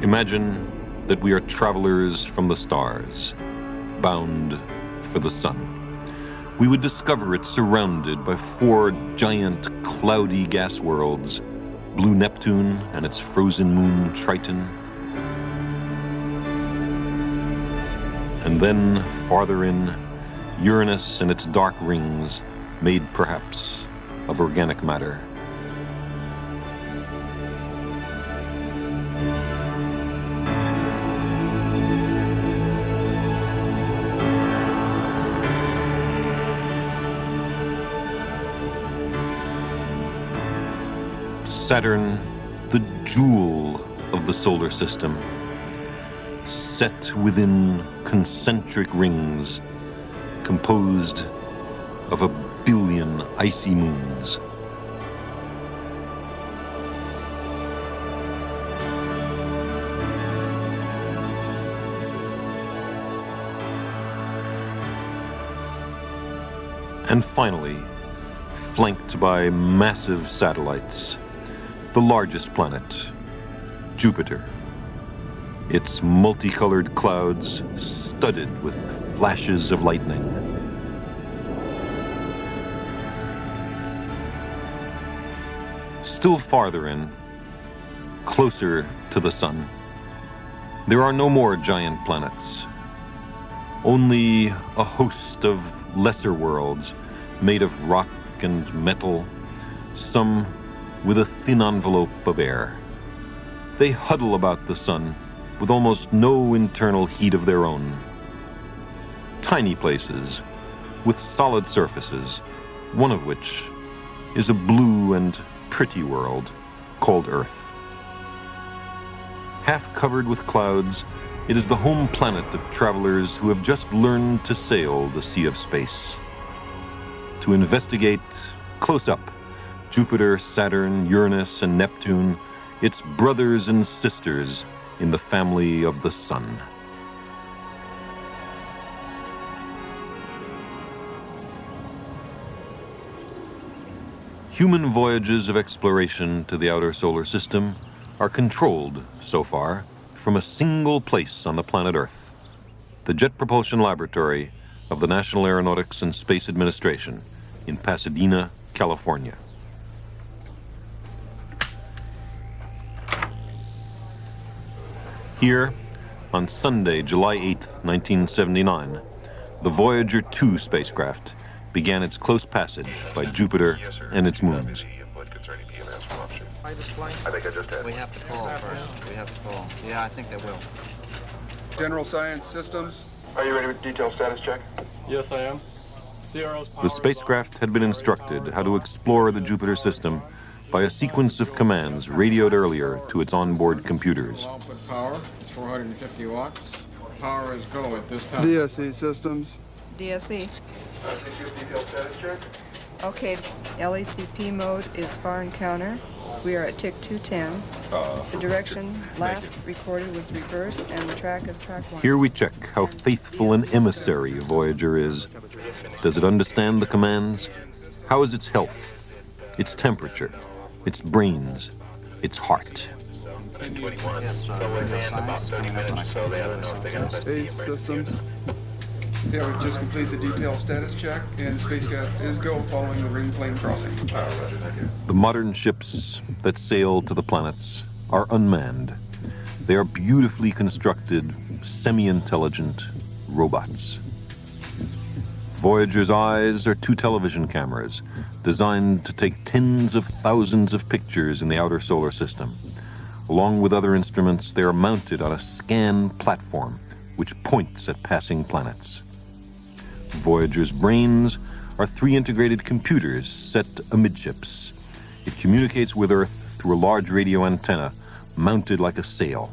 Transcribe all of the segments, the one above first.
Imagine that we are travelers from the stars, bound for the sun. We would discover it surrounded by 4 giant, cloudy gas worlds, blue Neptune and its frozen moon Triton. And then, farther in, Uranus and its dark rings, made perhaps of organic matter. Saturn, the jewel of the solar system, set within concentric rings composed of 1 billion icy moons. And finally, flanked by massive satellites, the largest planet, Jupiter. Its multicolored clouds studded with flashes of lightning. Still farther in, closer to the sun, there are no more giant planets. Only a host of lesser worlds made of rock and metal, some with a thin envelope of air. They huddle about the sun with almost no internal heat of their own. Tiny places with solid surfaces, one of which is a blue and pretty world called Earth. Half covered with clouds, it is the home planet of travelers who have just learned to sail the sea of space. To investigate close up Jupiter, Saturn, Uranus, and Neptune, its brothers and sisters in the family of the Sun. Human voyages of exploration to the outer solar system are controlled, so far, from a single place on the planet Earth, the Jet Propulsion Laboratory of the National Aeronautics and Space Administration in Pasadena, California. Here, on Sunday, July 8, 1979, the Voyager 2 spacecraft began its close passage by Jupiter and its moons. I think I just did. We have to call first. We have to call. Yeah, I think they will. General Science Systems. Are you ready with detailed status check? Yes, I am. The spacecraft had been instructed how to explore the Jupiter system by a sequence of commands radioed earlier to its onboard computers. Output power, 450 watts. Power is go at this time. DSE systems. DSE. Detailed status check. Okay, LACP mode is far encounter. We are at tick 210. The direction last recorded was reverse, and the track is track 1. Here we check how faithful an emissary Voyager is. Does it understand the commands? How is its health, its temperature, its brains, its heart? Yes, About 30 minutes, so they don't know if they're going to Space systems. Yeah, we just completed the detailed status check, and spacecraft is go following the ring plane crossing. The modern ships that sail to the planets are unmanned. They are beautifully constructed, semi-intelligent robots. Voyager's eyes are 2 television cameras designed to take tens of thousands of pictures in the outer solar system. Along with other instruments, they are mounted on a scan platform which points at passing planets. Voyager's brains are 3 integrated computers set amidships. It communicates with Earth through a large radio antenna mounted like a sail.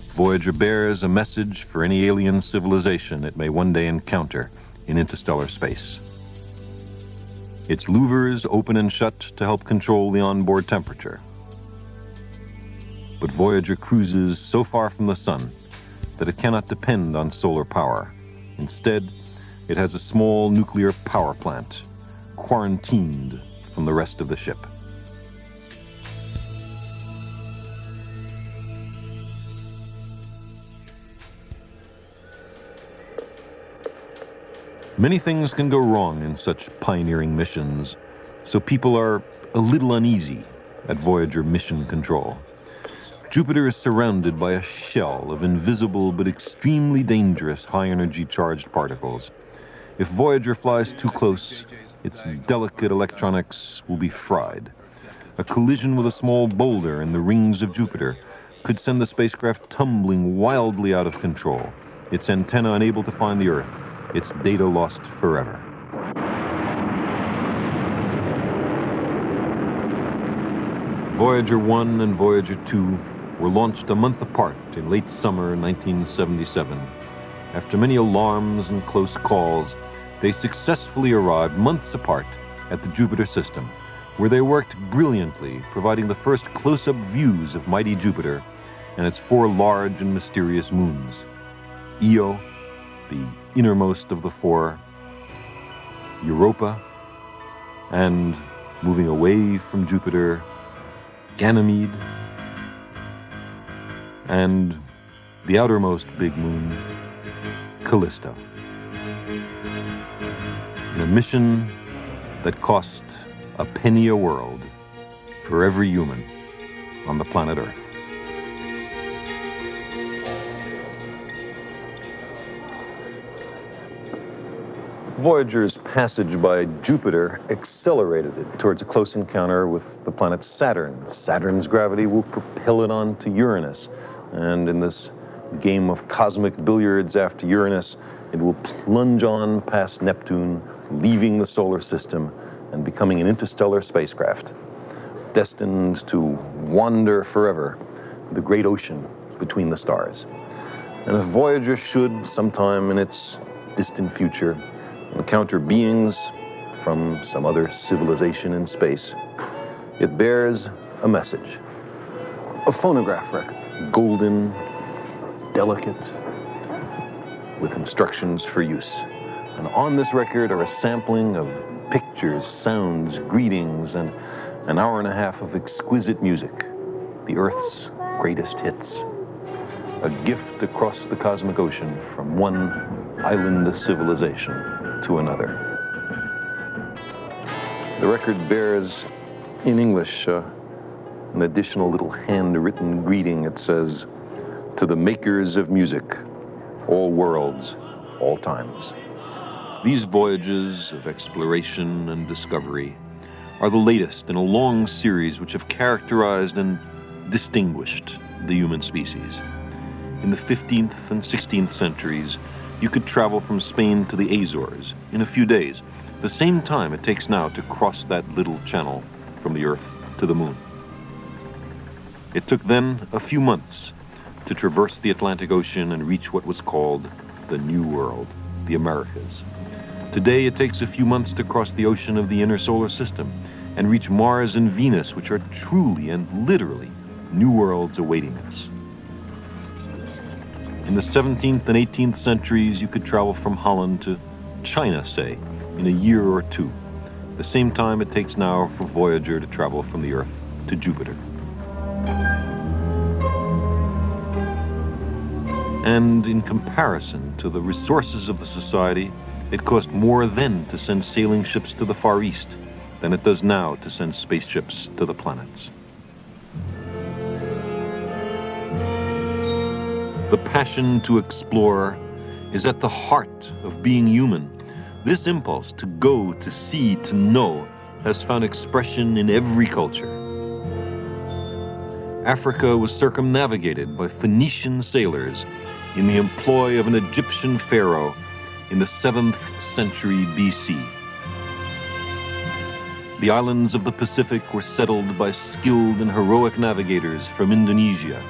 Voyager bears a message for any alien civilization it may one day encounter in interstellar space. Its louvers open and shut to help control the onboard temperature. But Voyager cruises so far from the sun that it cannot depend on solar power. Instead, it has a small nuclear power plant, quarantined from the rest of the ship. Many things can go wrong in such pioneering missions, so people are a little uneasy at Voyager mission control. Jupiter is surrounded by a shell of invisible but extremely dangerous high-energy charged particles. If Voyager flies too close, its delicate electronics will be fried. A collision with a small boulder in the rings of Jupiter could send the spacecraft tumbling wildly out of control, its antenna unable to find the Earth, its data lost forever. Voyager 1 and Voyager 2 were launched a month apart in late summer 1977. After many alarms and close calls, they successfully arrived months apart at the Jupiter system, where they worked brilliantly, providing the first close-up views of mighty Jupiter and its 4 large and mysterious moons. Io, the innermost of the 4, Europa, and, moving away from Jupiter, Ganymede, and the outermost big moon, Callisto. In a mission that cost a penny a world for every human on the planet Earth. Voyager's passage by Jupiter accelerated it towards a close encounter with the planet Saturn. Saturn's gravity will propel it on to Uranus, and in this game of cosmic billiards after Uranus, it will plunge on past Neptune, leaving the solar system and becoming an interstellar spacecraft, destined to wander forever the great ocean between the stars. And if Voyager should, sometime in its distant future, encounter beings from some other civilization in space, it bears a message, a phonograph record, golden, delicate, with instructions for use. And on this record are a sampling of pictures, sounds, greetings, and an hour and a half of exquisite music, the Earth's greatest hits. A gift across the cosmic ocean from one island civilization to another. The record bears, in English, an additional little handwritten greeting. It says, "To the makers of music, all worlds, all times." These voyages of exploration and discovery are the latest in a long series which have characterized and distinguished the human species. In the 15th and 16th centuries, you could travel from Spain to the Azores in a few days, the same time it takes now to cross that little channel from the Earth to the Moon. It took then a few months to traverse the Atlantic Ocean and reach what was called the New World, the Americas. Today it takes a few months to cross the ocean of the inner solar system and reach Mars and Venus, which are truly and literally new worlds awaiting us. In the 17th and 18th centuries, you could travel from Holland to China, say, in a year or two, the same time it takes now for Voyager to travel from the Earth to Jupiter. And in comparison to the resources of the society, it cost more then to send sailing ships to the Far East than it does now to send spaceships to the planets. The passion to explore is at the heart of being human. This impulse to go, to see, to know has found expression in every culture. Africa was circumnavigated by Phoenician sailors in the employ of an Egyptian pharaoh in the 7th century BC. The islands of the Pacific were settled by skilled and heroic navigators from Indonesia.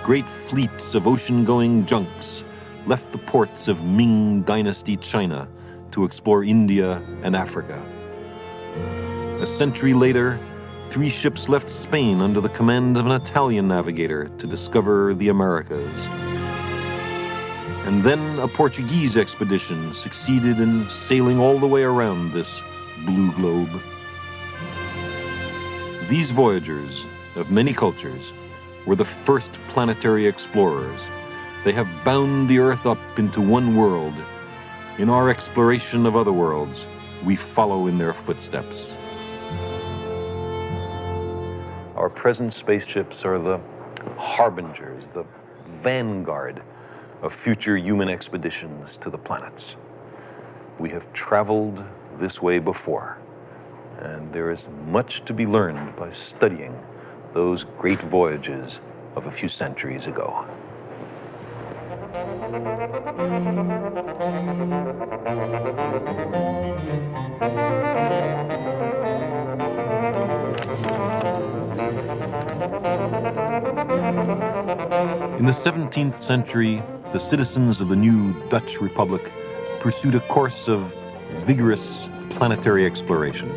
Great fleets of ocean-going junks left the ports of Ming Dynasty China to explore India and Africa. A century later, 3 ships left Spain under the command of an Italian navigator to discover the Americas. And then a Portuguese expedition succeeded in sailing all the way around this blue globe. These voyagers of many cultures were the first planetary explorers. They have bound the Earth up into one world In our exploration of other worlds, we follow in their footsteps. Our present spaceships are the harbingers, the vanguard of future human expeditions to the planets. We have traveled this way before, and there is much to be learned by studying those great voyages of a few centuries ago. In the 17th century, the citizens of the new Dutch Republic pursued a course of vigorous planetary exploration.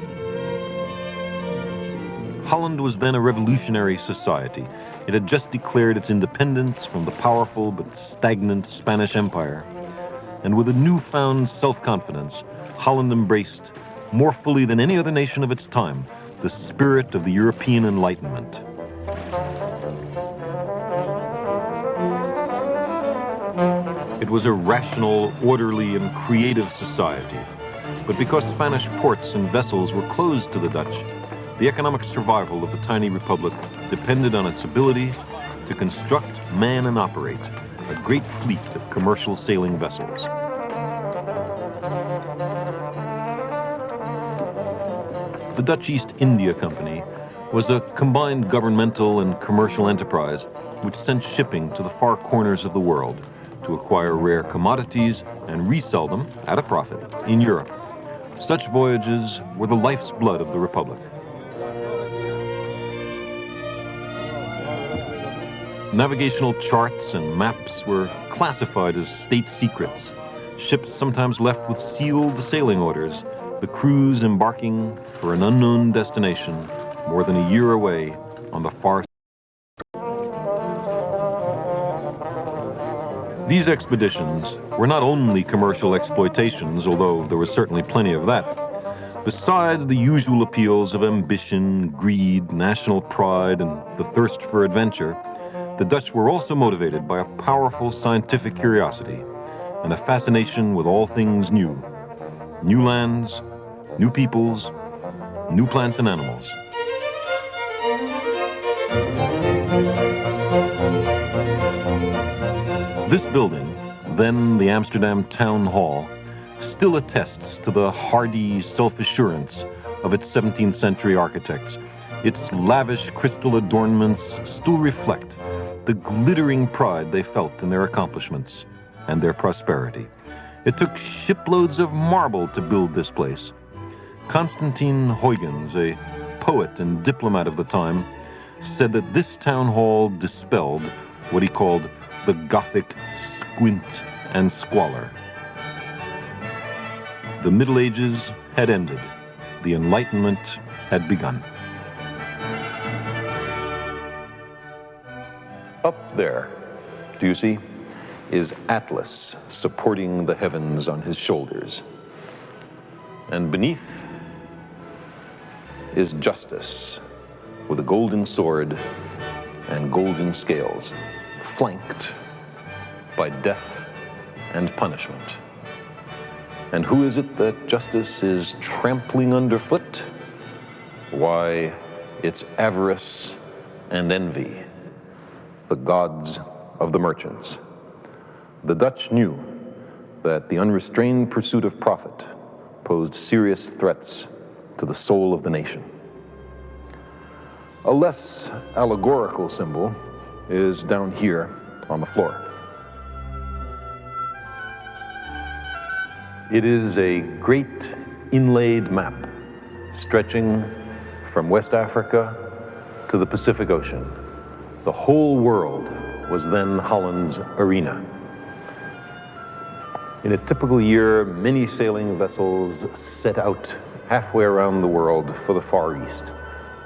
Holland was then a revolutionary society. It had just declared its independence from the powerful but stagnant Spanish Empire. And with a newfound self-confidence, Holland embraced, more fully than any other nation of its time, the spirit of the European Enlightenment. It was a rational, orderly, and creative society. But because Spanish ports and vessels were closed to the Dutch, the economic survival of the tiny republic depended on its ability to construct, man, and operate a great fleet of commercial sailing vessels. The Dutch East India Company was a combined governmental and commercial enterprise which sent shipping to the far corners of the world to acquire rare commodities and resell them at a profit in Europe. Such voyages were the life's blood of the Republic. Navigational charts and maps were classified as state secrets. Ships sometimes left with sealed sailing orders, the crews embarking for an unknown destination more than a year away on the far. These expeditions were not only commercial exploitations, although there was certainly plenty of that. Besides the usual appeals of ambition, greed, national pride, and the thirst for adventure, the Dutch were also motivated by a powerful scientific curiosity and a fascination with all things new. New lands, new peoples, new plants and animals. This building, then the Amsterdam Town Hall, still attests to the hardy self-assurance of its 17th century architects. Its lavish crystal adornments still reflect the glittering pride they felt in their accomplishments and their prosperity. It took shiploads of marble to build this place. Constantine Huygens, a poet and diplomat of the time, said that this town hall dispelled what he called the Gothic squint and squalor. The Middle Ages had ended. The Enlightenment had begun. Up there, do you see, is Atlas supporting the heavens on his shoulders. And beneath is Justice with a golden sword and golden scales, flanked by death and punishment. And who is it that Justice is trampling underfoot? Why, it's avarice and envy, the gods of the merchants. The Dutch knew that the unrestrained pursuit of profit posed serious threats to the soul of the nation. A less allegorical symbol is down here on the floor. It is a great inlaid map stretching from West Africa to the Pacific Ocean. The whole world was then Holland's arena. In a typical year, many sailing vessels set out halfway around the world for the Far East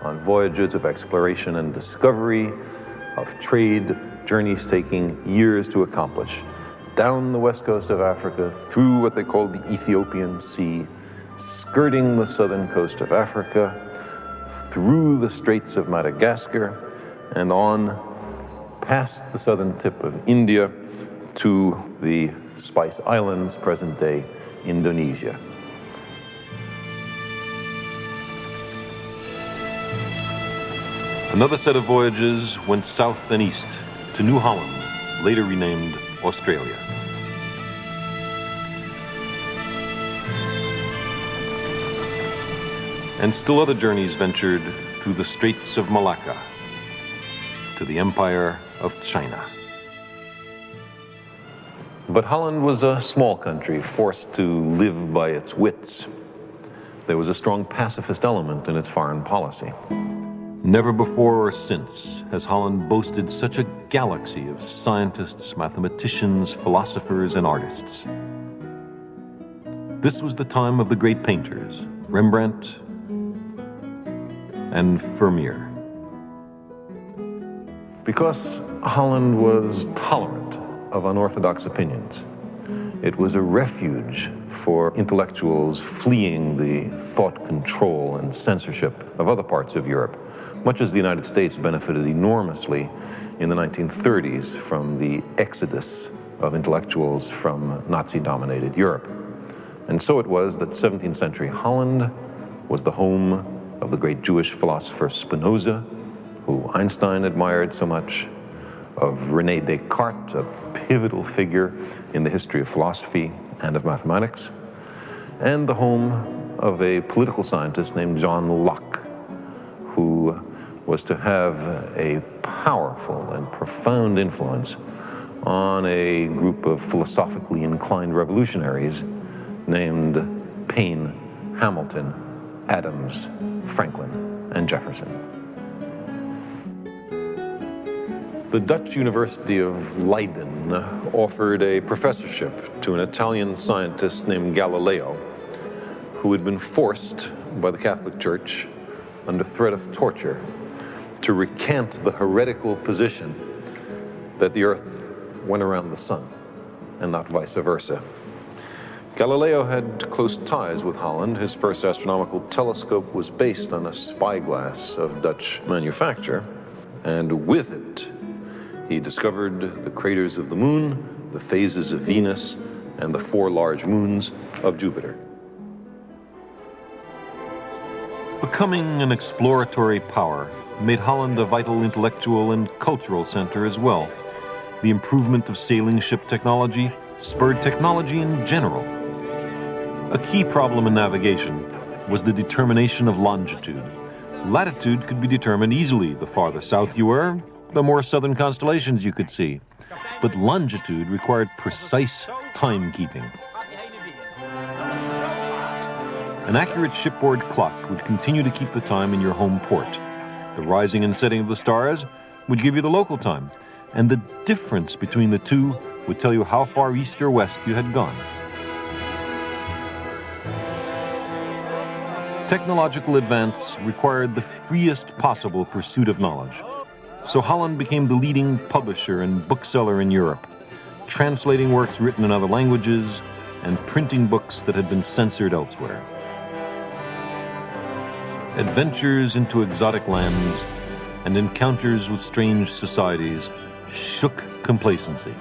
on voyages of exploration and discovery, of trade, journeys taking years to accomplish. Down the west coast of Africa, through what they called the Ethiopian Sea, skirting the southern coast of Africa, through the Straits of Madagascar, and on past the southern tip of India to the Spice Islands, present-day Indonesia. Another set of voyages went south and east to New Holland, later renamed Australia. And still other journeys ventured through the Straits of Malacca to the Empire of China. But Holland was a small country forced to live by its wits. There was a strong pacifist element in its foreign policy. Never before or since has Holland boasted such a galaxy of scientists, mathematicians, philosophers, and artists. This was the time of the great painters, Rembrandt and Vermeer. Because Holland was tolerant of unorthodox opinions, it was a refuge for intellectuals fleeing the thought control and censorship of other parts of Europe, much as the United States benefited enormously in the 1930s from the exodus of intellectuals from Nazi-dominated Europe. And so it was that 17th century Holland was the home of the great Jewish philosopher Spinoza, who Einstein admired so much, of René Descartes, a pivotal figure in the history of philosophy and of mathematics, and the home of a political scientist named John Locke, who was to have a powerful and profound influence on a group of philosophically inclined revolutionaries named Paine, Hamilton, Adams, Franklin, and Jefferson. The Dutch University of Leiden offered a professorship to an Italian scientist named Galileo, who had been forced by the Catholic Church under threat of torture to recant the heretical position that the Earth went around the sun and not vice versa. Galileo had close ties with Holland. His first astronomical telescope was based on a spyglass of Dutch manufacture, and with it, he discovered the craters of the moon, the phases of Venus, and the 4 large moons of Jupiter. Becoming an exploratory power made Holland a vital intellectual and cultural center as well. The improvement of sailing ship technology spurred technology in general. A key problem in navigation was the determination of longitude. Latitude could be determined easily. The farther south you were, the more southern constellations you could see. But longitude required precise timekeeping. An accurate shipboard clock would continue to keep the time in your home port. The rising and setting of the stars would give you the local time, and the difference between the two would tell you how far east or west you had gone. Technological advance required the freest possible pursuit of knowledge. So Holland became the leading publisher and bookseller in Europe, translating works written in other languages and printing books that had been censored elsewhere. Adventures into exotic lands and encounters with strange societies shook complacency.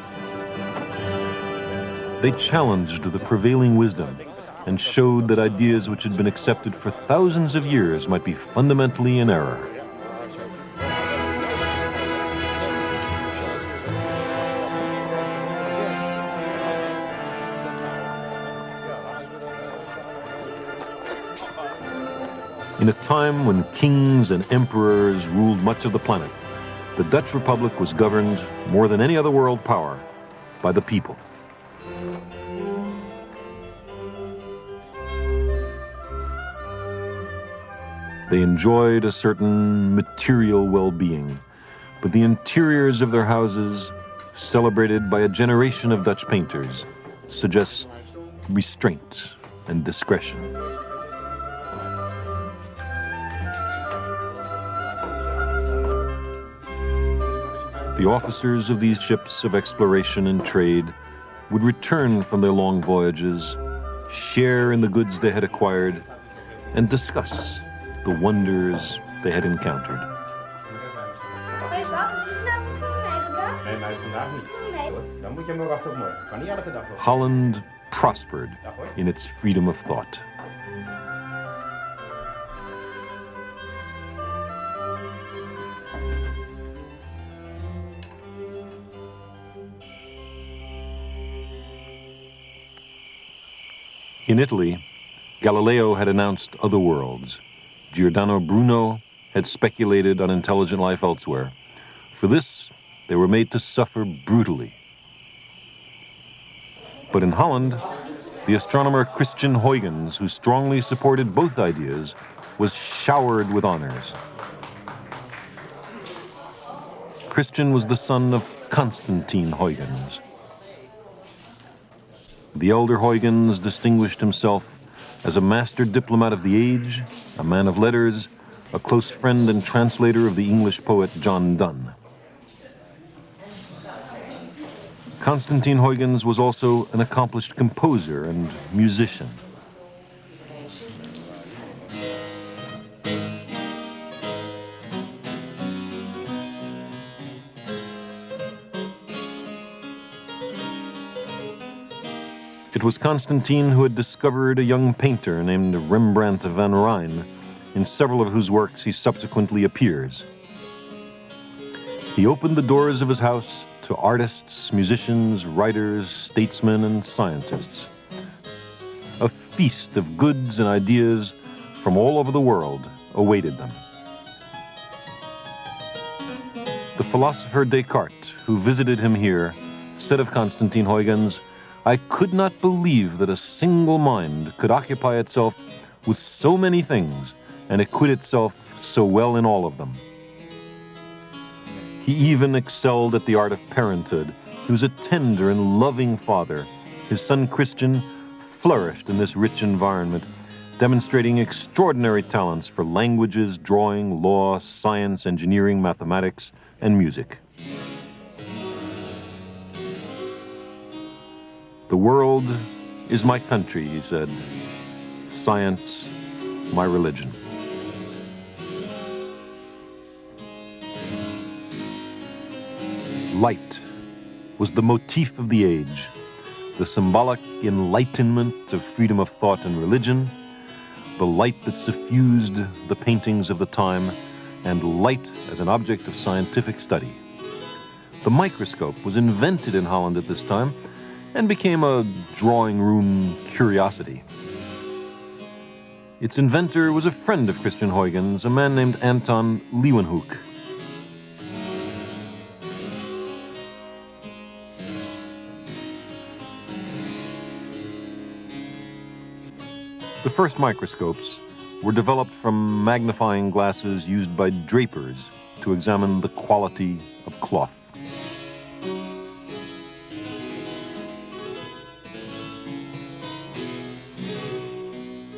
They challenged the prevailing wisdom and showed that ideas which had been accepted for thousands of years might be fundamentally in error. In a time when kings and emperors ruled much of the planet, the Dutch Republic was governed, more than any other world power, by the people. They enjoyed a certain material well-being, but the interiors of their houses, celebrated by a generation of Dutch painters, suggest restraint and discretion. The officers of these ships of exploration and trade would return from their long voyages, share in the goods they had acquired, and discuss the wonders they had encountered. Holland prospered in its freedom of thought. In Italy, Galileo had announced other worlds. Giordano Bruno had speculated on intelligent life elsewhere. For this, they were made to suffer brutally. But in Holland, the astronomer Christian Huygens, who strongly supported both ideas, was showered with honors. Christian was the son of Constantine Huygens. The elder Huygens distinguished himself as a master diplomat of the age, a man of letters, a close friend and translator of the English poet John Donne. Constantine Huygens was also an accomplished composer and musician. It was Constantine who had discovered a young painter named Rembrandt van Rijn, in several of whose works he subsequently appears. He opened the doors of his house to artists, musicians, writers, statesmen, and scientists. A feast of goods and ideas from all over the world awaited them. The philosopher Descartes, who visited him here, said of Constantine Huygens, "I could not believe that a single mind could occupy itself with so many things and acquit itself so well in all of them." He even excelled at the art of parenthood. He was a tender and loving father. His son Christian flourished in this rich environment, demonstrating extraordinary talents for languages, drawing, law, science, engineering, mathematics, and music. "The world is my country," he said. "Science, my religion." Light was the motif of the age, the symbolic enlightenment of freedom of thought and religion, the light that suffused the paintings of the time, and light as an object of scientific study. The microscope was invented in Holland at this time and became a drawing room curiosity. Its inventor was a friend of Christian Huygens, a man named Anton Leeuwenhoek. The first microscopes were developed from magnifying glasses used by drapers to examine the quality of cloth.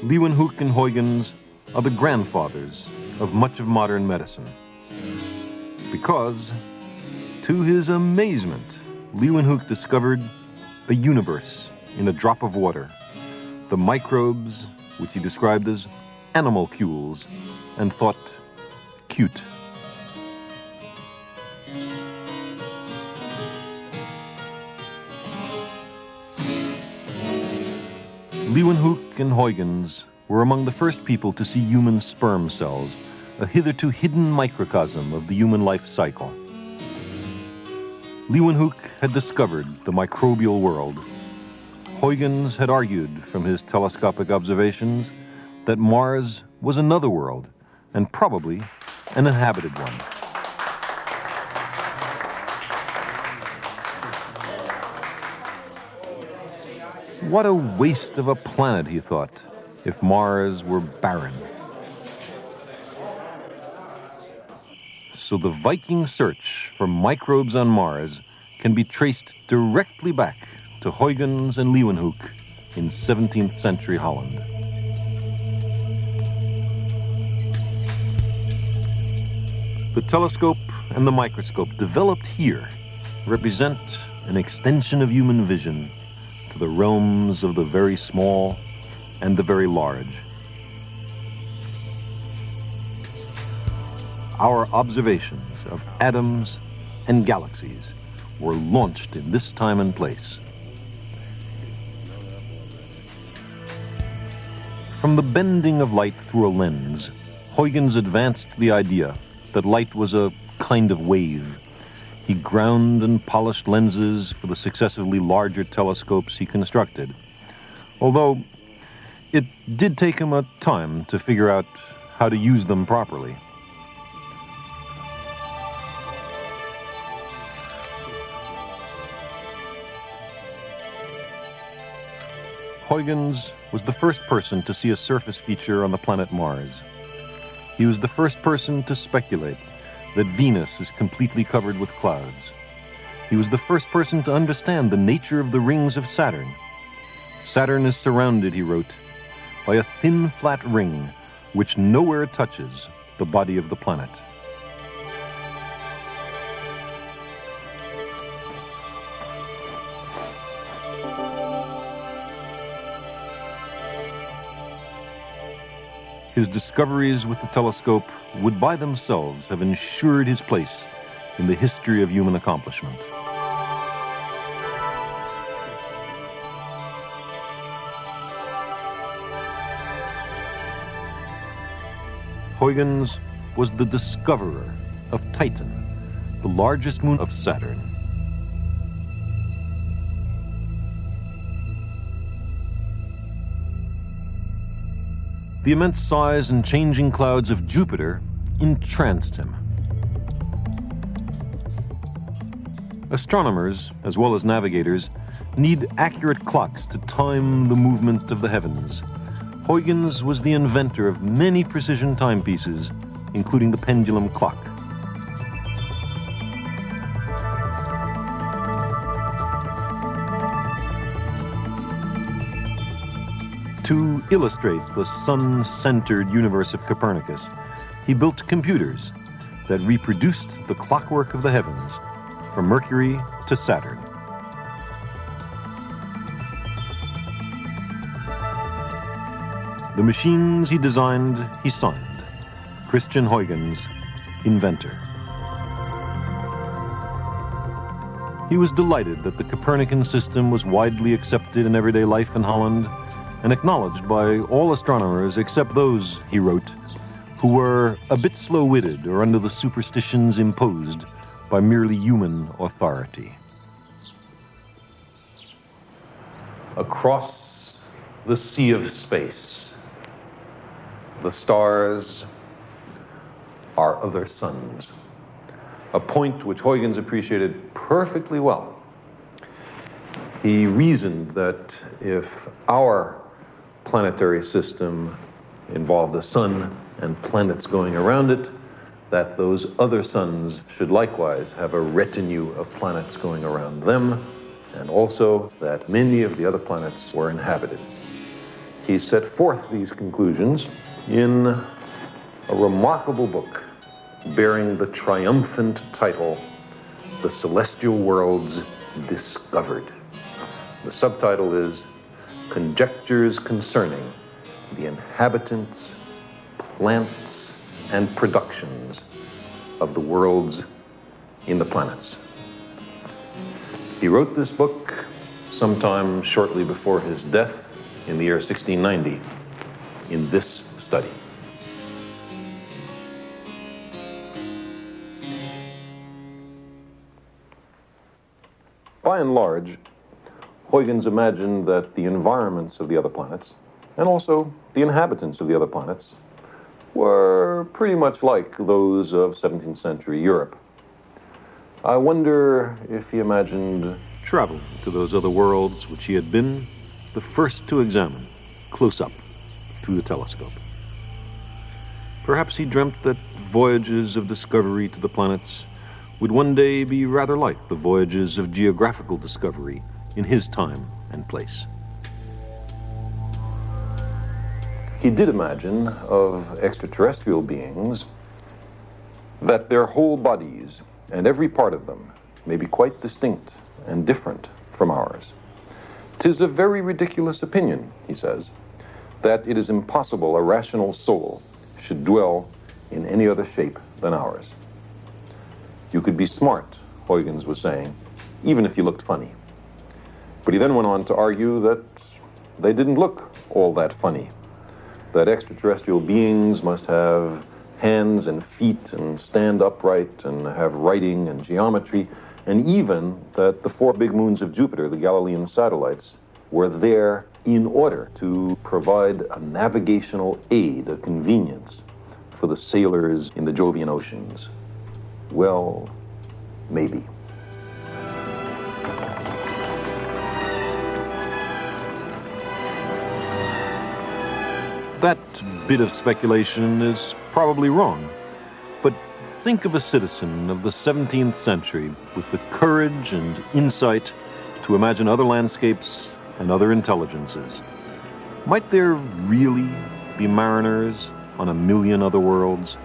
Leeuwenhoek and Huygens are the grandfathers of much of modern medicine. Because, to his amazement, Leeuwenhoek discovered the universe in a drop of water, the microbes, which he described as animalcules, and thought cute. Leeuwenhoek and Huygens were among the first people to see human sperm cells, a hitherto hidden microcosm of the human life cycle. Leeuwenhoek had discovered the microbial world. Huygens had argued from his telescopic observations that Mars was another world, and probably an inhabited one. What a waste of a planet, he thought, if Mars were barren. So the Viking search for microbes on Mars can be traced directly back to Huygens and Leeuwenhoek in 17th century Holland. The telescope and the microscope developed here represent an extension of human vision to the realms of the very small and the very large. Our observations of atoms and galaxies were launched in this time and place. From the bending of light through a lens, Huygens advanced the idea that light was a kind of wave. He ground and polished lenses for the successively larger telescopes he constructed, although it did take him a time to figure out how to use them properly. Huygens was the first person to see a surface feature on the planet Mars. He was the first person to speculate that Venus is completely covered with clouds. He was the first person to understand the nature of the rings of Saturn. Saturn is surrounded, he wrote, by a thin, flat ring which nowhere touches the body of the planet. His discoveries with the telescope would by themselves have ensured his place in the history of human accomplishment. Huygens was the discoverer of Titan, the largest moon of Saturn. The immense size and changing clouds of Jupiter entranced him. Astronomers, as well as navigators, need accurate clocks to time the movement of the heavens. Huygens was the inventor of many precision timepieces, including the pendulum clock. To illustrate the sun-centered universe of Copernicus, he built computers that reproduced the clockwork of the heavens from Mercury to Saturn. The machines he designed, he signed. Christian Huygens, inventor. He was delighted that the Copernican system was widely accepted in everyday life in Holland and acknowledged by all astronomers except those, he wrote, who were a bit slow-witted or under the superstitions imposed by merely human authority. Across the sea of space, the stars are other suns, a point which Huygens appreciated perfectly well. He reasoned that if our planetary system involved a sun and planets going around it, that those other suns should likewise have a retinue of planets going around them, and also that many of the other planets were inhabited. He set forth these conclusions in a remarkable book bearing the triumphant title, The Celestial Worlds Discovered. The subtitle is Conjectures Concerning the Inhabitants, Plants, and Productions of the Worlds in the Planets. He wrote this book sometime shortly before his death in the year 1690 in this study. By and large, Huygens imagined that the environments of the other planets, and also the inhabitants of the other planets, were pretty much like those of 17th century Europe. I wonder if he imagined traveling to those other worlds which he had been the first to examine close up through the telescope. Perhaps he dreamt that voyages of discovery to the planets would one day be rather like the voyages of geographical discovery in his time and place. He did imagine of extraterrestrial beings that their whole bodies and every part of them may be quite distinct and different from ours. 'Tis a very ridiculous opinion, he says, that it is impossible a rational soul should dwell in any other shape than ours. You could be smart, Huygens was saying, even if you looked funny. But he then went on to argue that they didn't look all that funny. that extraterrestrial beings must have hands and feet and stand upright and have writing and geometry, and even that the 4 big moons of Jupiter, the Galilean satellites, were there in order to provide a navigational aid, a convenience for the sailors in the Jovian oceans. Well, maybe. That bit of speculation is probably wrong, but think of a citizen of the 17th century with the courage and insight to imagine other landscapes and other intelligences. Might there really be mariners on a million other worlds?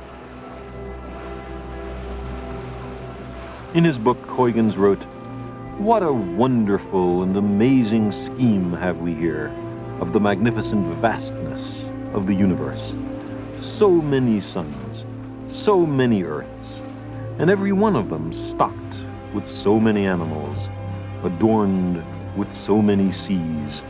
In his book, Huygens wrote, "What a wonderful and amazing scheme have we here of the magnificent vastness of the universe. So many suns, so many earths, and every one of them stocked with so many animals, adorned with so many seas.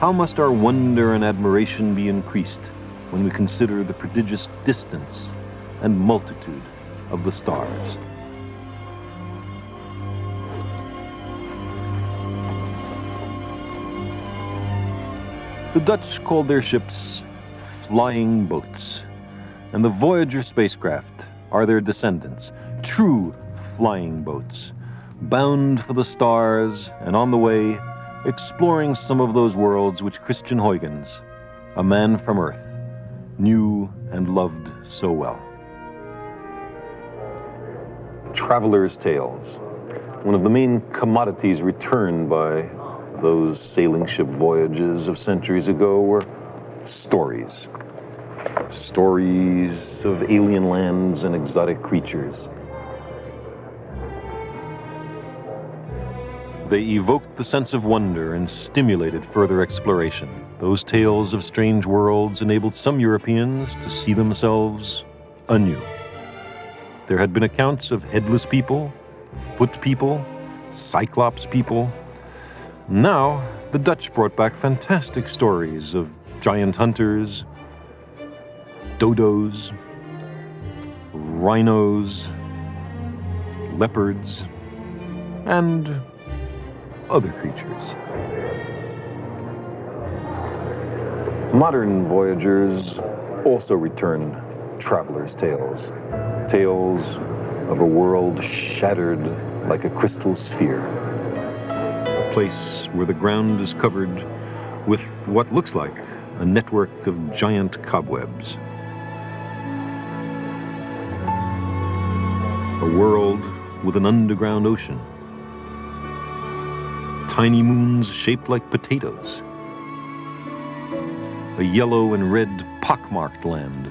How must our wonder and admiration be increased when we consider the prodigious distance and multitude of the stars." The Dutch called their ships flying boats, and the Voyager spacecraft are their descendants, true flying boats, bound for the stars and on the way, exploring some of those worlds which Christian Huygens, a man from Earth, knew and loved so well. Travelers' tales, one of the main commodities returned by those sailing ship voyages of centuries ago, were stories. Stories of alien lands and exotic creatures. They evoked the sense of wonder and stimulated further exploration. Those tales of strange worlds enabled some Europeans to see themselves anew. There had been accounts of headless people, foot people, cyclops people. Now, the Dutch brought back fantastic stories of giant hunters, dodos, rhinos, leopards, and other creatures. Modern voyagers also return travelers' tales, tales of a world shattered like a crystal sphere, a place where the ground is covered with what looks like a network of giant cobwebs. A world with an underground ocean. Tiny moons shaped like potatoes. A yellow and red pockmarked land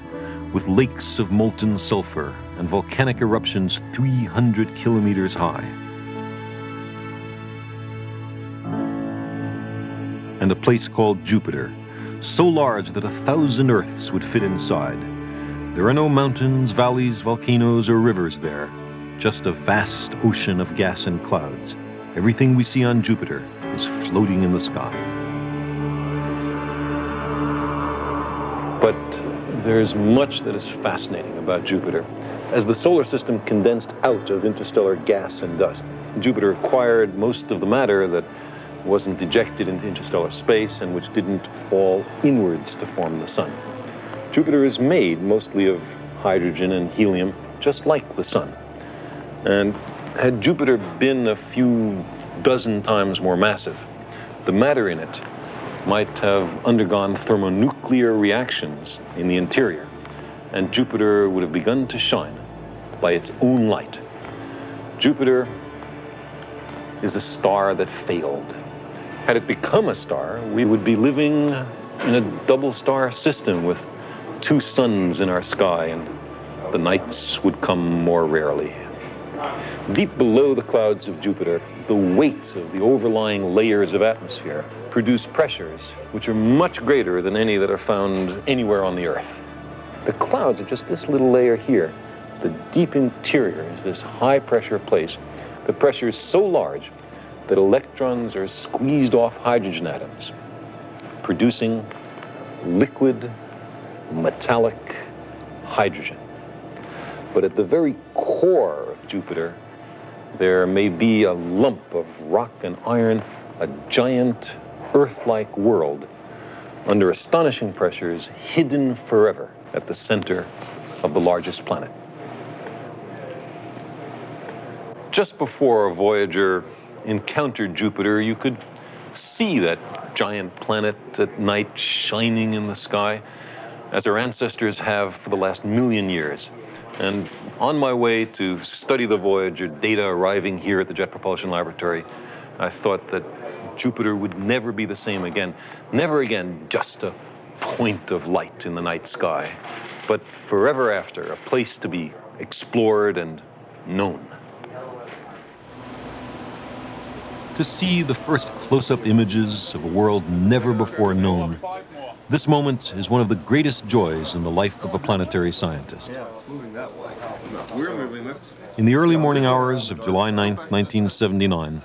with lakes of molten sulfur and volcanic eruptions 300 kilometers high. And a place called Jupiter, so large that 1,000 Earths would fit inside. There are no mountains, valleys, volcanoes, or rivers there, just a vast ocean of gas and clouds. Everything we see on Jupiter is floating in the sky. But there's much that is fascinating about Jupiter. As the solar system condensed out of interstellar gas and dust, Jupiter acquired most of the matter that wasn't ejected into interstellar space and which didn't fall inwards to form the sun. Jupiter is made mostly of hydrogen and helium, just like the sun. And had Jupiter been a few dozen times more massive, the matter in it might have undergone thermonuclear reactions in the interior, and Jupiter would have begun to shine by its own light. Jupiter is a star that failed. Had it become a star, we would be living in a double star system with 2 suns in our sky, and the nights would come more rarely. Deep below the clouds of Jupiter, the weight of the overlying layers of atmosphere produce pressures which are much greater than any that are found anywhere on the Earth. The clouds are just this little layer here. The deep interior is this high-pressure place. The pressure is so large that electrons are squeezed off hydrogen atoms, producing liquid metallic hydrogen. But at the very core of Jupiter, there may be a lump of rock and iron, a giant Earth-like world under astonishing pressures, hidden forever at the center of the largest planet. Just before Voyager encountered Jupiter, you could see that giant planet at night shining in the sky, as our ancestors have for the last million years. And on my way to study the Voyager data arriving here at the Jet Propulsion Laboratory, I thought that Jupiter would never be the same again. Never again just a point of light in the night sky, but forever after, a place to be explored and known. To see the first close-up images of a world never before known, this moment is one of the greatest joys in the life of a planetary scientist. Yeah, it's moving that way. We're moving this. In the early morning hours of July 9, 1979,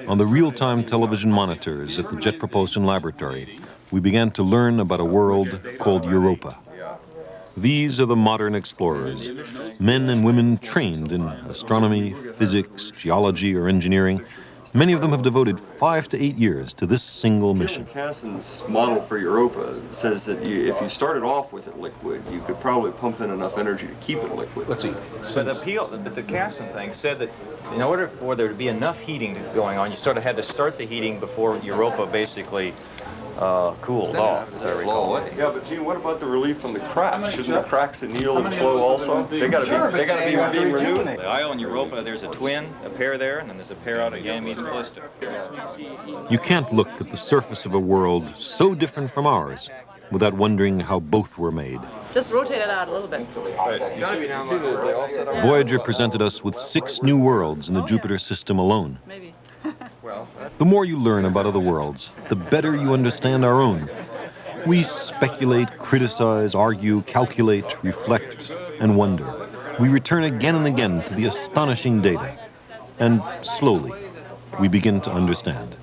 on the real-time television monitors at the Jet Propulsion Laboratory, we began to learn about a world called Europa. These are the modern explorers, men and women trained in astronomy, physics, geology, or engineering. Many of them have devoted 5 to 8 years to this single mission. Cassin's model for Europa says that if you started off with it liquid, you could probably pump in enough energy to keep it liquid. Let's see. But the Cassin thing said that in order for there to be enough heating going on, you sort of had to start the heating before Europa basically cooled off, as I recall. Yeah, but Gene, what about the relief from the cracks? Shouldn't the cracks anneal and flow also? They got to be being renewed. The Io and Europa, there's a twin, a pair there, and then there's a pair out of Ganymedes Callisto. You can't look at the surface of a world so different from ours without wondering how both were made. Just rotate it out a little bit. Voyager presented us with 6 new worlds in the Jupiter system alone. Maybe. The more you learn about other worlds, the better you understand our own. We speculate, criticize, argue, calculate, reflect, and wonder. We return again and again to the astonishing data. And slowly, we begin to understand.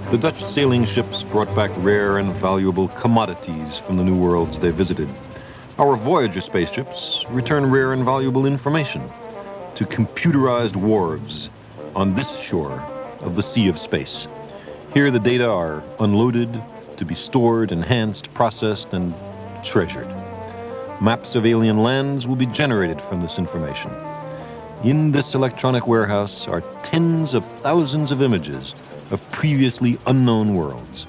The Dutch sailing ships brought back rare and valuable commodities from the new worlds they visited. Our Voyager spaceships return rare and valuable information to computerized wharves on this shore of the Sea of Space. Here the data are unloaded to be stored, enhanced, processed, and treasured. Maps of alien lands will be generated from this information. In this electronic warehouse are tens of thousands of images of previously unknown worlds.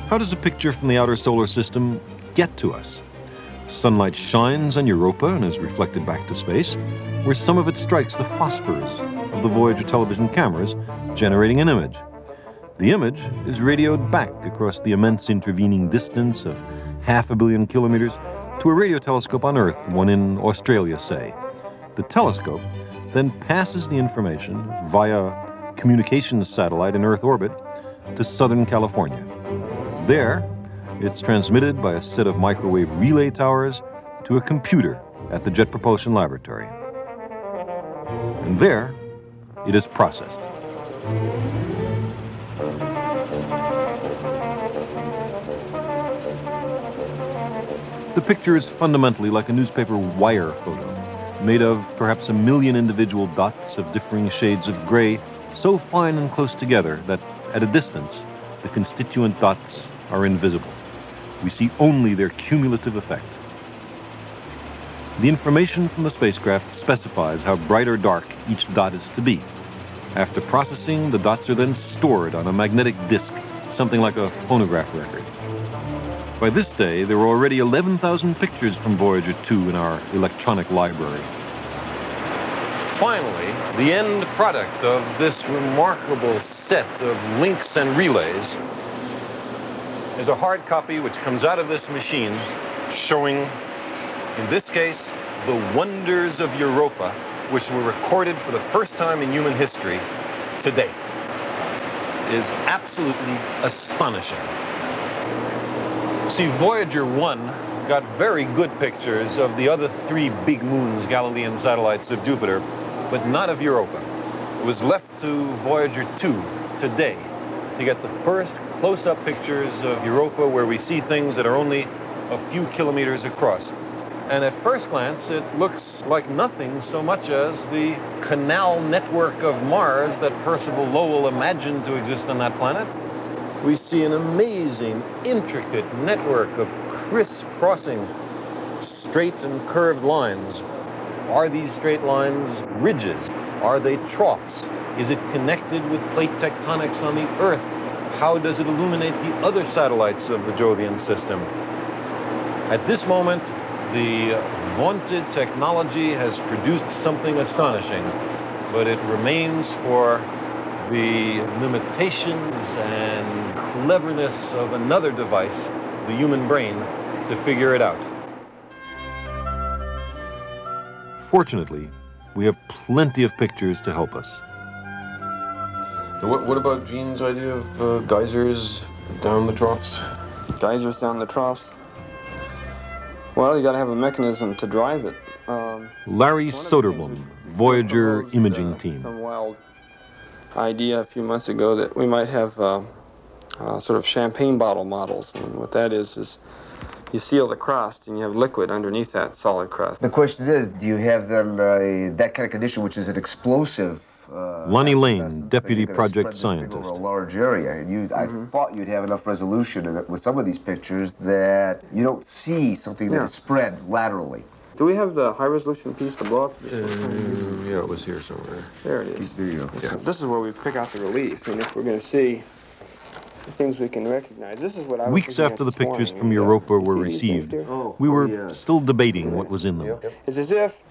How does a picture from the outer solar system get to us? Sunlight shines on Europa and is reflected back to space, where some of it strikes the phosphors of the Voyager television cameras, generating an image. The image is radioed back across the immense intervening distance of 500 million kilometers to a radio telescope on Earth, one in Australia, say. The telescope then passes the information via communications satellite in Earth orbit to Southern California. There, it's transmitted by a set of microwave relay towers to a computer at the Jet Propulsion Laboratory. And there, it is processed. The picture is fundamentally like a newspaper wire photo, made of perhaps 1 million individual dots of differing shades of gray, so fine and close together that at a distance, the constituent dots are invisible. We see only their cumulative effect. The information from the spacecraft specifies how bright or dark each dot is to be. After processing, the dots are then stored on a magnetic disk, something like a phonograph record. By this day, there were already 11,000 pictures from Voyager 2 in our electronic library. Finally, the end product of this remarkable set of links and relays is a hard copy which comes out of this machine showing, in this case, the wonders of Europa, which were recorded for the first time in human history today. It is absolutely astonishing. See, Voyager 1 got very good pictures of the other 3 big moons, Galilean satellites of Jupiter, but not of Europa. It was left to Voyager 2 today to get the first close-up pictures of Europa, where we see things that are only a few kilometers across. And at first glance, it looks like nothing so much as the canal network of Mars that Percival Lowell imagined to exist on that planet. We see an amazing, intricate network of crisscrossing straight and curved lines. Are these straight lines ridges? Are they troughs? Is it connected with plate tectonics on the Earth? How does it illuminate the other satellites of the Jovian system? At this moment, the vaunted technology has produced something astonishing, but it remains for the limitations and cleverness of another device, the human brain, to figure it out. Fortunately, we have plenty of pictures to help us. What about Gene's idea of geysers down the troughs? Geysers down the troughs. Well, you got to have a mechanism to drive it. Larry Soderblom, Voyager imaging team. Some wild idea a few months ago that we might have sort of champagne bottle models, and what that is you seal the crust and you have liquid underneath that solid crust. The question is, do you have that kind of condition, which is an explosive? Lonnie Lane, deputy project scientist. Over a large area, and I thought you'd have enough resolution with some of these pictures that you don't see something that is spread laterally. Do we have the high-resolution piece to blow up? Yeah, it was here somewhere. There it is. There you go. Yeah. This is where we pick out the relief, and if we're going to see the things we can recognize. This is what I was Weeks looking after at the this pictures morning, from Europa were received, we were still debating what was in them. It's as if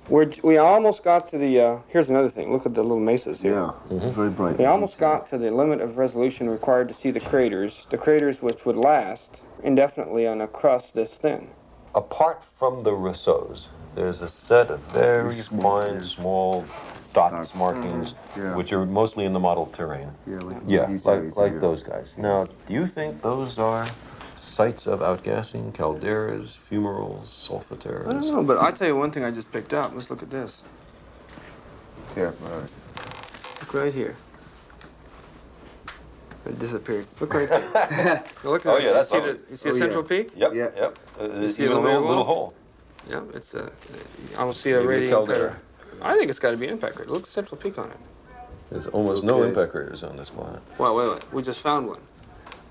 we almost got to the, here's another thing, look at the little mesas here. Yeah, very bright. We almost got to the limit of resolution required to see the craters which would last indefinitely on a crust this thin. Apart from the Rousseaus, there's a set of very fine, small dots, markings, which are mostly in the model terrain. Like those guys. Now, do you think those are sites of outgassing, calderas, fumaroles, solfataras? I don't know, but I'll tell you one thing I just picked up. Let's look at this. Yeah, all right. Look right here. It disappeared. Look right there. Look at that's you see the central peak? Yep. You see Even the a little hole. Yep, it's a. I don't see a radiant crater. I think it's got to be an impact crater. Look at the central peak on it. There's almost no impact craters on this planet. Well, wait. We just found one.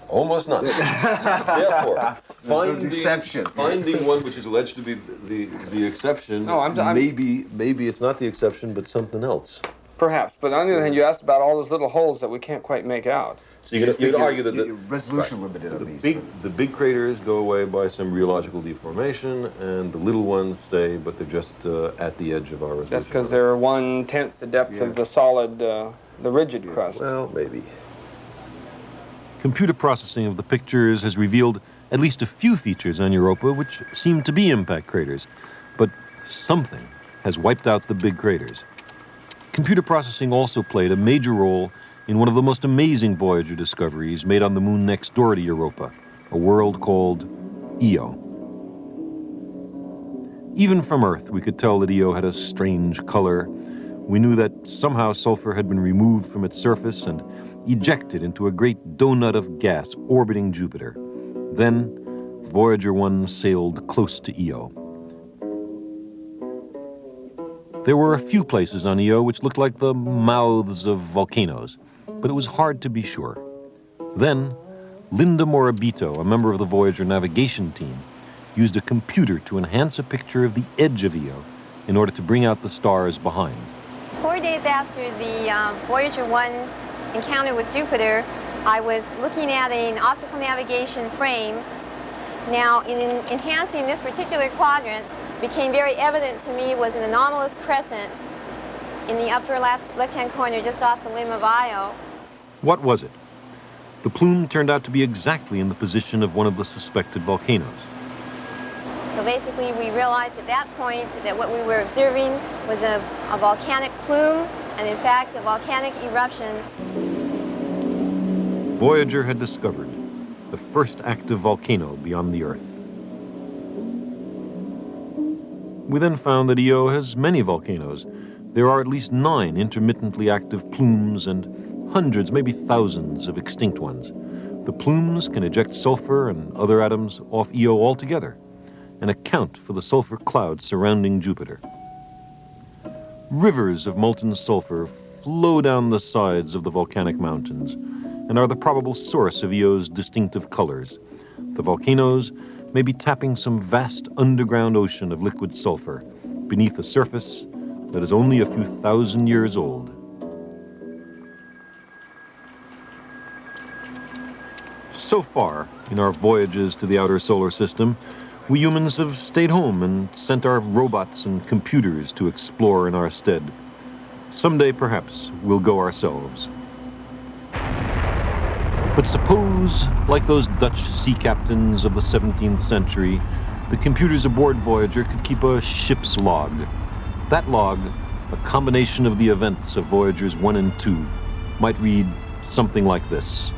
Almost none. Therefore, finding one which is alleged to be the exception. No, maybe it's not the exception, but something else. Perhaps, but on the other hand, you asked about all those little holes that we can't quite make out. So you'd argue that the resolution limited on these. The big craters go away by some rheological deformation, and the little ones stay, but they're just at the edge of our resolution. That's because they're 1/10 the depth of the solid, the rigid crust. Well, maybe. Computer processing of the pictures has revealed at least a few features on Europa which seem to be impact craters, but something has wiped out the big craters. Computer processing also played a major role in one of the most amazing Voyager discoveries made on the moon next door to Europa, a world called Io. Even from Earth, we could tell that Io had a strange color. We knew that somehow sulfur had been removed from its surface and ejected into a great donut of gas orbiting Jupiter. Then, Voyager 1 sailed close to Io. There were a few places on Io which looked like the mouths of volcanoes, but it was hard to be sure. Then, Linda Morabito, a member of the Voyager navigation team, used a computer to enhance a picture of the edge of Io in order to bring out the stars behind. 4 days after the Voyager 1 encounter with Jupiter, I was looking at an optical navigation frame. Now, in enhancing this particular quadrant, became very evident to me was an anomalous crescent in the upper left-hand corner just off the limb of Io. What was it? The plume turned out to be exactly in the position of one of the suspected volcanoes. So basically, we realized at that point that what we were observing was a volcanic plume, and in fact, a volcanic eruption. Voyager had discovered the first active volcano beyond the Earth. We then found that Io has many volcanoes. There are at least 9 intermittently active plumes and hundreds, maybe thousands of extinct ones. The plumes can eject sulfur and other atoms off Io altogether and account for the sulfur clouds surrounding Jupiter. Rivers of molten sulfur flow down the sides of the volcanic mountains and are the probable source of Io's distinctive colors. The volcanoes may be tapping some vast underground ocean of liquid sulfur beneath a surface that is only a few thousand years old. So far, in our voyages to the outer solar system, we humans have stayed home and sent our robots and computers to explore in our stead. Someday, perhaps, we'll go ourselves. But suppose, like those Dutch sea captains of the 17th century, the computers aboard Voyager could keep a ship's log. That log, a combination of the events of Voyagers 1 and 2, might read something like this.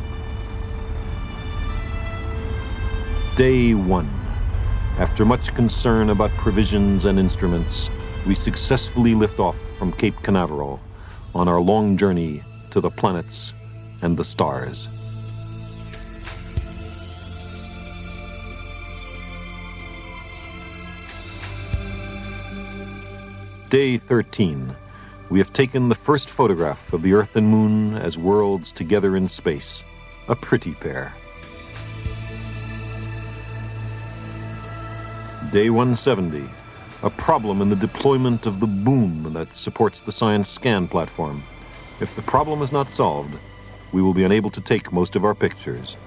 Day 1. After much concern about provisions and instruments, we successfully lift off from Cape Canaveral on our long journey to the planets and the stars. Day 13. We have taken the first photograph of the Earth and Moon as worlds together in space. A pretty pair. Day 170. A problem in the deployment of the boom that supports the Science Scan platform. If the problem is not solved, we will be unable to take most of our pictures.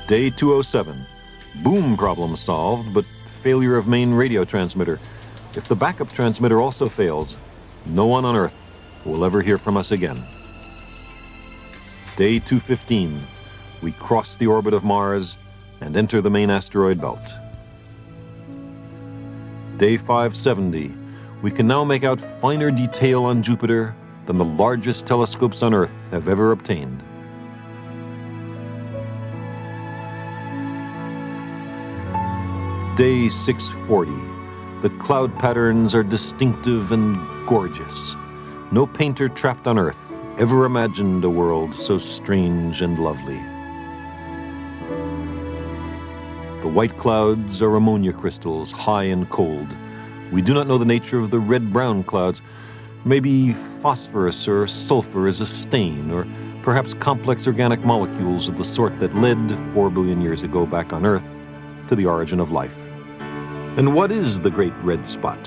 Day 207. Boom problem solved, but failure of main radio transmitter. If the backup transmitter also fails, no one on Earth will ever hear from us again. Day 215. We cross the orbit of Mars and enter the main asteroid belt. Day 570. We can now make out finer detail on Jupiter than the largest telescopes on Earth have ever obtained. Day 640. The cloud patterns are distinctive and gorgeous. No painter trapped on Earth ever imagined a world so strange and lovely. The white clouds are ammonia crystals, high and cold. We do not know the nature of the red-brown clouds. Maybe phosphorus or sulfur is a stain, or perhaps complex organic molecules of the sort that led 4 billion years ago back on Earth to the origin of life. And what is the Great Red Spot?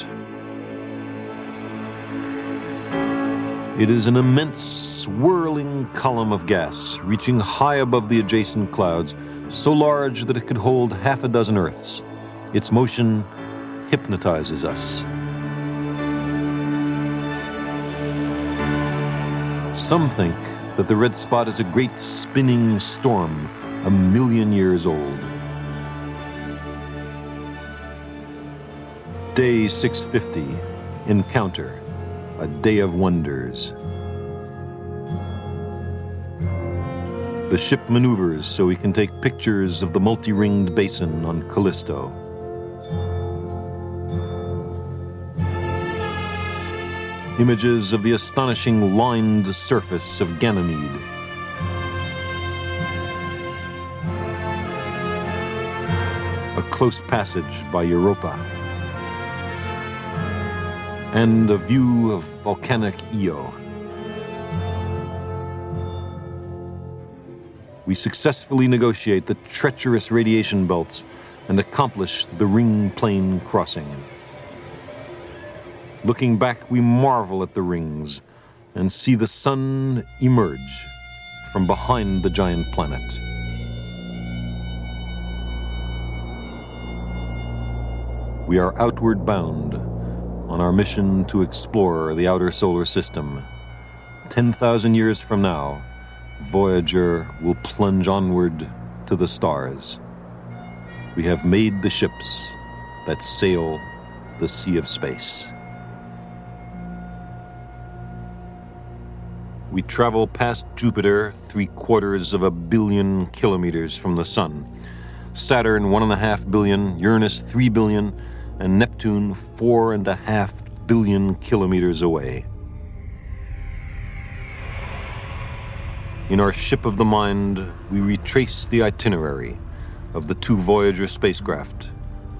It is an immense swirling column of gas reaching high above the adjacent clouds, so large that it could hold half a dozen Earths. Its motion hypnotizes us. Some think that the red spot is a great spinning storm, 1 million years old. Day 650, Encounter, a day of wonders. The ship maneuvers so we can take pictures of the multi-ringed basin on Callisto. Images of the astonishing lined surface of Ganymede. A close passage by Europa. And a view of volcanic Io. We successfully negotiate the treacherous radiation belts and accomplish the ring plane crossing. Looking back, we marvel at the rings and see the sun emerge from behind the giant planet. We are outward bound on our mission to explore the outer solar system. 10,000 years from now, Voyager will plunge onward to the stars. We have made the ships that sail the sea of space. We travel past Jupiter 750 million kilometers from the sun. Saturn 1.5 billion, Uranus 3 billion, and Neptune 4.5 billion kilometers away. In our ship of the mind, we retrace the itinerary of the two Voyager spacecraft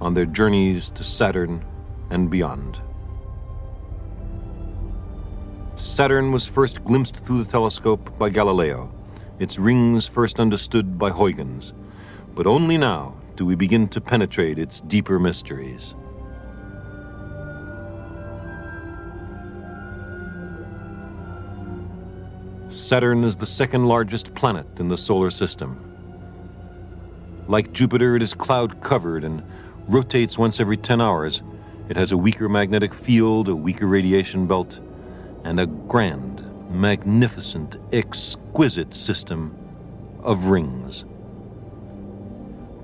on their journeys to Saturn and beyond. Saturn was first glimpsed through the telescope by Galileo, its rings first understood by Huygens, but only now do we begin to penetrate its deeper mysteries. Saturn is the second largest planet in the solar system. Like Jupiter, it is cloud-covered and rotates once every 10 hours. It has a weaker magnetic field, a weaker radiation belt, and a grand, magnificent, exquisite system of rings.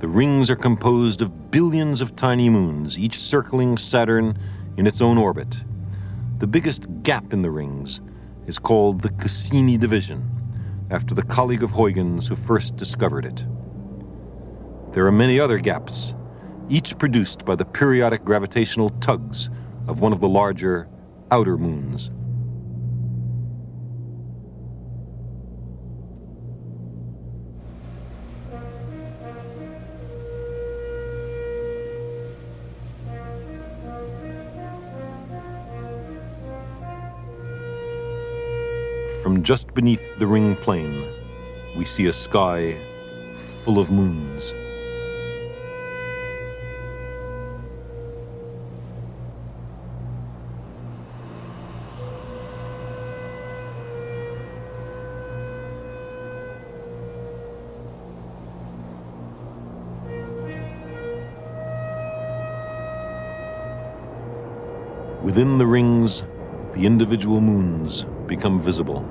The rings are composed of billions of tiny moons, each circling Saturn in its own orbit. The biggest gap in the rings is called the Cassini division, after the colleague of Huygens who first discovered it. There are many other gaps, each produced by the periodic gravitational tugs of one of the larger outer moons. From just beneath the ring plane, we see a sky full of moons. Within the rings, the individual moons become visible.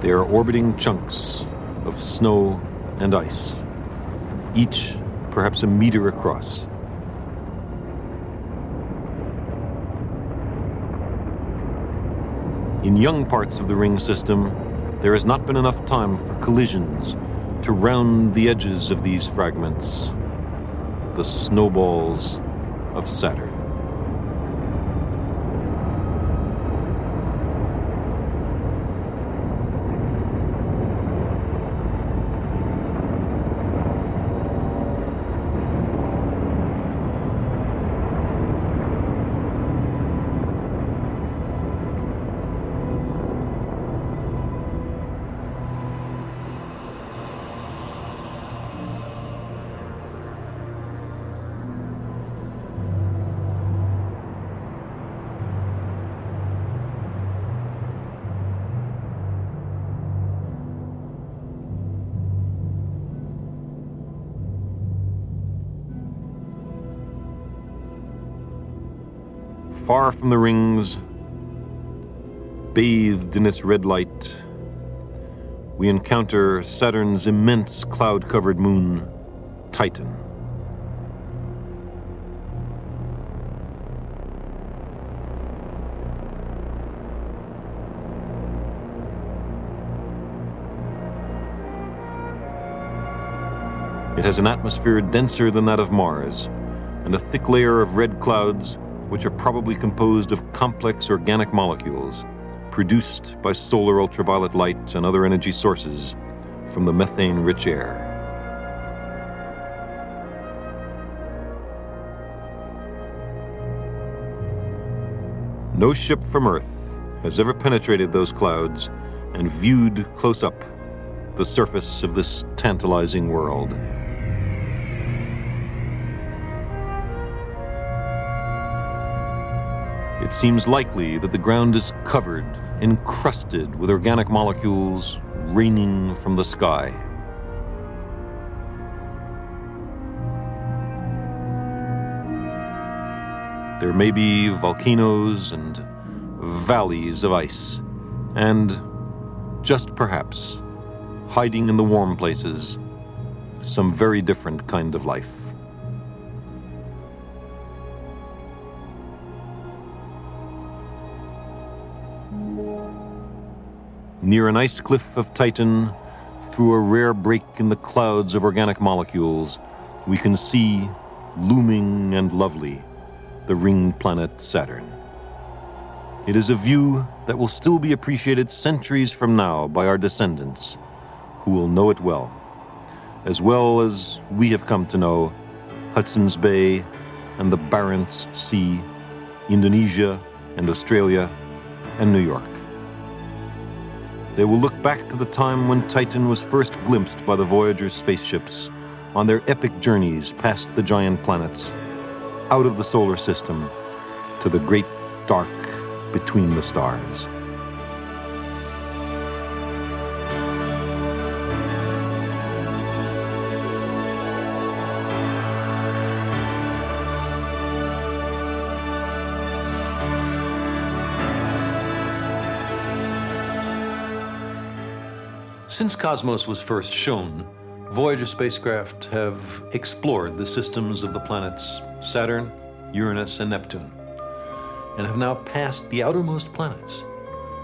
They are orbiting chunks of snow and ice, each perhaps a meter across. In young parts of the ring system, there has not been enough time for collisions to round the edges of these fragments, the snowballs of Saturn. Far from the rings, bathed in its red light, we encounter Saturn's immense cloud-covered moon, Titan. It has an atmosphere denser than that of Mars, and a thick layer of red clouds which are probably composed of complex organic molecules produced by solar ultraviolet light and other energy sources from the methane-rich air. No ship from Earth has ever penetrated those clouds and viewed close up the surface of this tantalizing world. It seems likely that the ground is covered, encrusted with organic molecules raining from the sky. There may be volcanoes and valleys of ice, and just perhaps, hiding in the warm places, some very different kind of life. Near an ice cliff of Titan, through a rare break in the clouds of organic molecules, we can see, looming and lovely, the ringed planet Saturn. It is a view that will still be appreciated centuries from now by our descendants, who will know it well as we have come to know Hudson's Bay and the Barents Sea, Indonesia and Australia and New York. They will look back to the time when Titan was first glimpsed by the Voyager spaceships on their epic journeys past the giant planets, out of the solar system, to the great dark between the stars. Since Cosmos was first shown, Voyager spacecraft have explored the systems of the planets Saturn, Uranus, and Neptune, and have now passed the outermost planets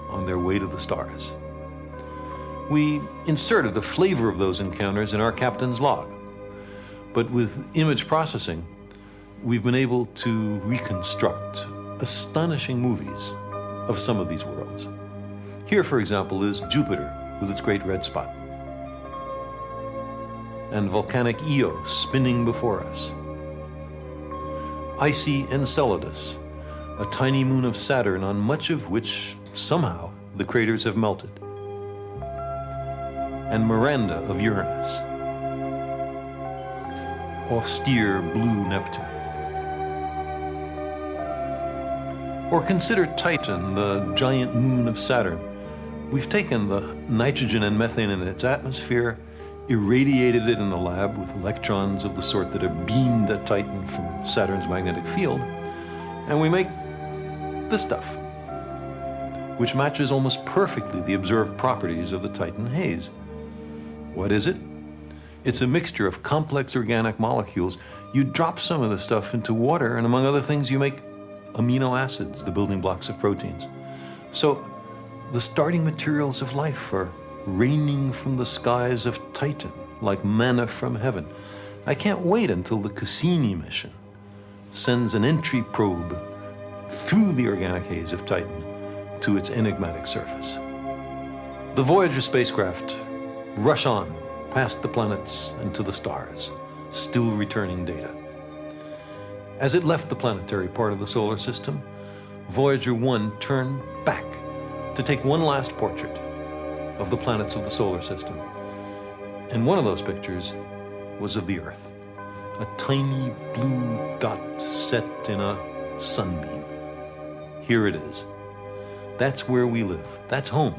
on their way to the stars. We inserted a flavor of those encounters in our captain's log, but with image processing, we've been able to reconstruct astonishing movies of some of these worlds. Here, for example, is Jupiter with its great red spot, and volcanic Io spinning before us. Icy Enceladus, a tiny moon of Saturn on much of which, somehow, the craters have melted. And Miranda of Uranus. Austere blue Neptune. Or consider Titan, the giant moon of Saturn. We've taken the nitrogen and methane in its atmosphere, irradiated it in the lab with electrons of the sort that are beamed at Titan from Saturn's magnetic field, and we make this stuff, which matches almost perfectly the observed properties of the Titan haze. What is it? It's a mixture of complex organic molecules. You drop some of the stuff into water, and among other things, you make amino acids, the building blocks of proteins. So the starting materials of life are raining from the skies of Titan like manna from heaven. I can't wait until the Cassini mission sends an entry probe through the organic haze of Titan to its enigmatic surface. The Voyager spacecraft rush on past the planets and to the stars, still returning data. As it left the planetary part of the solar system, Voyager 1 turned back to take one last portrait of the planets of the solar system. And one of those pictures was of the Earth, a tiny blue dot set in a sunbeam. Here it is. That's where we live. That's home.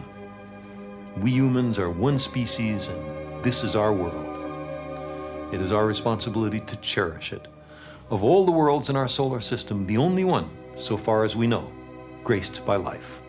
We humans are one species, and this is our world. It is our responsibility to cherish it. Of all the worlds in our solar system, the only one, so far as we know, graced by life.